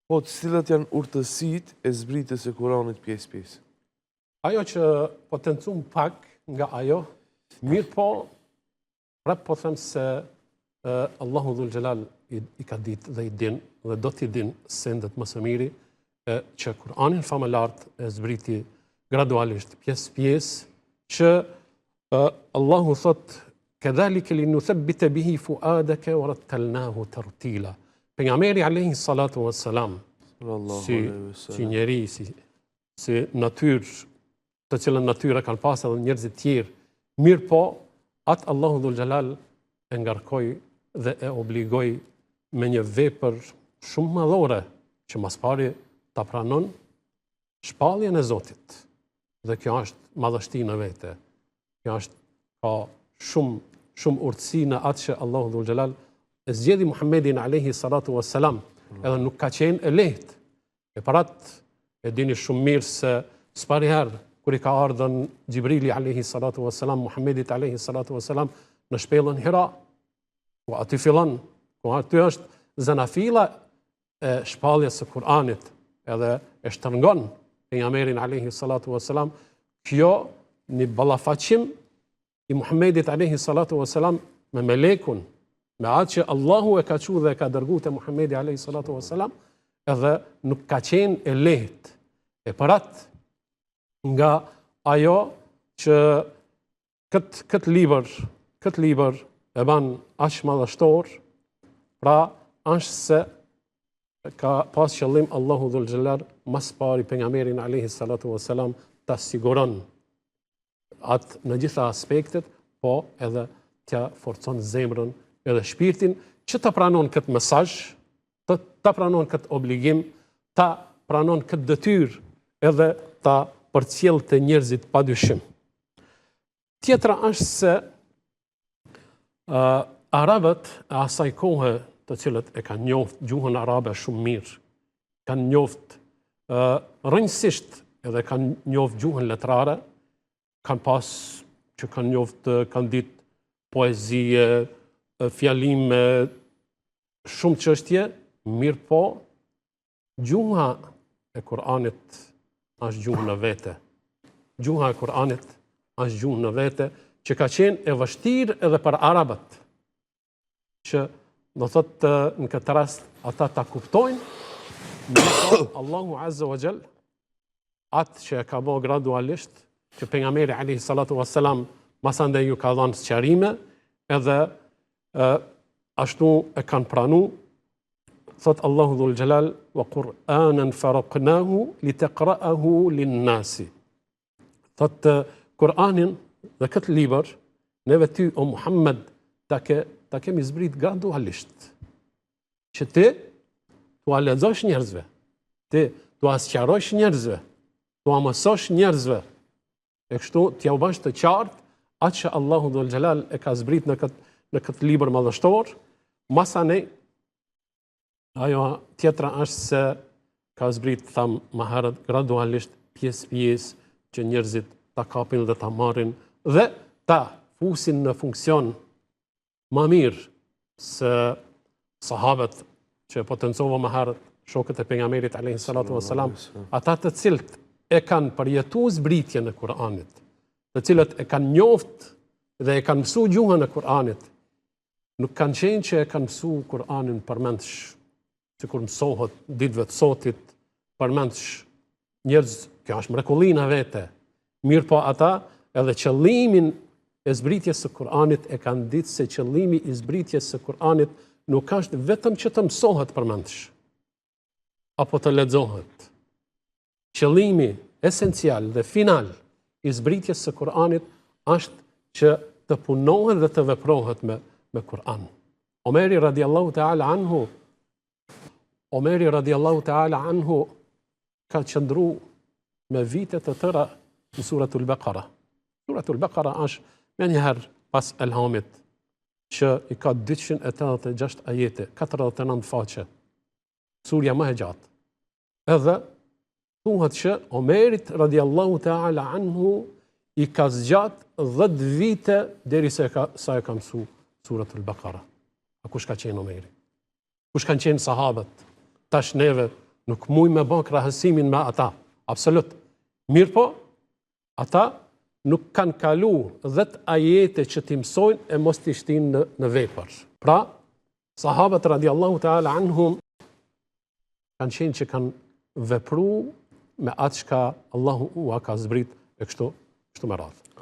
Po, cilat janë urtësitë e zbritjes së Kuranit pjesë-pjesë? Ajo që po tentum pak nga ajo, mirë po, prap po them se Allahu Dhul Xhelal i ka ditë dhe i din, dhe do t'i din sendet më së miri, që Kur'anin famëlart e zbriti gradualisht pjesë-pjesë, që Allahu thot, kedhalike linuthabbita bihi fuadaka wa rattalnahu tartila. Pejgamberi alayhi salatu wassalam, si njeri, si natyrë, të cilën natyra kanë pas edhe njerëzit tjerë, mirë po, atë Allahu Dhul Xhelal e ngarkoi dhe e obligoi me një vepër shumë madhore, që mas pari ta pranon shpalljen e Zotit. Dhe kjo është madhështi në vete. Kjo është ka shumë urtësi në atë që Allahu Dhul Xhelal e zgjidhi Muhammedin alayhi salatu wassalam, edhe nuk ka qenë e lehtë. E parat e dini shumë mirë se s'pari herë kur i ka ardhën Gjibrili alayhi salatu wassalam Muhammedit alayhi salatu wassalam në shpellën Hira, ku aty fillon, ku aty është zanafila e shpalljes së Kur'anit, edhe e shtrëngon pejgamberin alayhi salatu wassalam, kjo një ballafaqim i Muhammedit alayhi salatu wassalam me melekun, me atë që Allahu e ka thënë dhe e ka dërguar te Muhammedi alayhi salatu wassalam, edhe nuk ka qenë e lehtë. E parat nga ajo që këtë libër e ban aq madhështor, pra është se ka pas qëllim Allahu Dhul Xhelal mas pari pejgamberin alayhi salatu wassalam ta siguron atë në gjitha aspektet, po edhe t'ja forcon zemrën edhe shpirtin që ta pranon këtë mesazh, ta pranon këtë obligim, ta pranon këtë detyrë, edhe ta përcjell të njerëzit pa dyshim. Tjetra është se arabët e asaj kohe, të cilët e kanë njoft gjuhën arabe shumë mirë, kanë njoft rrënjësisht edhe kanë njoft gjuhën letrare, kanë pas që kanë njoft, kanë ditë poezie, fjalime, shumë çështje, mirë po, gjuha e Kur'anit është gjuhë në vete. Gjuha e Kur'anit është gjuhë në vete, që ka qenë e vështirë edhe për arabët, që do thotë në këtë rast ata ta kuptojnë, mirë Allahu Azza wa Jall, atë që e ka bërë gradualisht, që pejgamberi alayhi salatu wassalam masandej ju ka dhënë sqarime, edhe ashtu e kanë pranu, thot Allahu Dhul Xhelal, wa Qur'anan faraqnahu litaqra'ahu lin-nasi. Thot Kur'anin dhe këtë libër, neve ty o Muhammed ta kemi zbrit gradualisht, që ti t'ua lexosh njerëzve, ti t'ua sqarosh njerëzve, t'ua mësosh njerëzve, e kështu t'ja u bash të qartë atë që Allahu Dhul Xhelal e ka zbrit në këtë libër madhështor. Masane, ajo tjetra është se ka zbrit, tham më herët, gradualisht pjesë që njerëzit ta kapin dhe ta marrin dhe ta fusin në funksion më mirë se sahabët që potencova më herët, shokët e pejgamberit alayhi salatu wassalam, ata të cilët e kanë përjetuar zbritjen e Kur'anit, të cilët e kanë njoft dhe e kanë mësuar gjuhën e Kur'anit, nuk kanë qenë që e kanë mësuar Kur'anin përmendsh, sikur mësohet ditëve të sotit, përmendsh njerëz, kjo është mrekullinë vete. Mirë po ata edhe qëllimin e zbritjes së Kur'anit e kanë ditë se qëllimi i zbritjes së Kur'anit nuk është vetëm që të mësohet përmendsh, apo të lexohet. Qëllimi esencial dhe final i zbritjes së Kur'anit është që të punohet dhe të veprohet me Kur'an. Omeri radiallahu ta'ala anhu ka qëndru me vite të tëra në suratul Baqara. Suratul Baqara është me njëherë pas Elhamit, që i ka 286 ajete, 49 faqe, surja më e gjatë. Edhe thuhet që Omerit radiallahu ta'ala anhu i ka zgjat 10 vite deri sa e ka mësu suratul Baqara. A kush ka qenë Omeri? Kush kanë qenë sahabët? Tash neve Nuk muj me bën krahasimin me ata, absolut. Mirë po, ata nuk kanë kalu 10 ajete që t'i mësojnë e mos t'i shtinë në vepër. Pra, sahabët radiallahu ta'ala anhum kanë qenë që kanë vepru me atë çka Allahu ua ka zbrit e kështu me radhë.